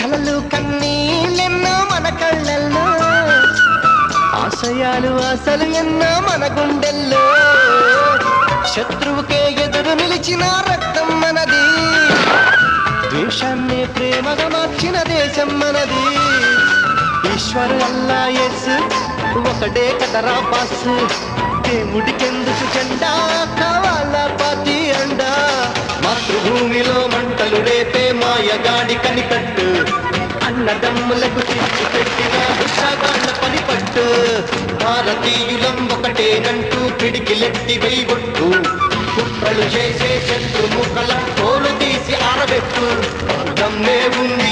కలలు కన్నీళ్ళెన్నో మన కళ్ళల్లో, ఆశయాలు ఆశలు ఎన్నో మన గుండెల్లో. శత్రువుకే ఎదురు నిలిచిన రక్తం మనది, ద్వేషాన్ని ప్రేమగా మార్చిన దేశం మనది. ఈశ్వరు అల్లా యేసు ఒకడే కదరా బాస్, దేవుడికెందుకు జెండా కావాలా పాతి అండా. మాతృభూమిలో మంటలు రేపే మాయగాడి కనికట్టు, అన్నదమ్ములకు తీర్చి పెట్టిన ఉషాగాళ్ళ పనిపట్టు. భారతీయులం ఒకటేనంటూ పిడికిలెట్టి వెయ్యొట్టు, కుట్రలు చేసే శత్రుముఖల తోలు తీసి ఆరబెట్టు. దమ్మే ఉంది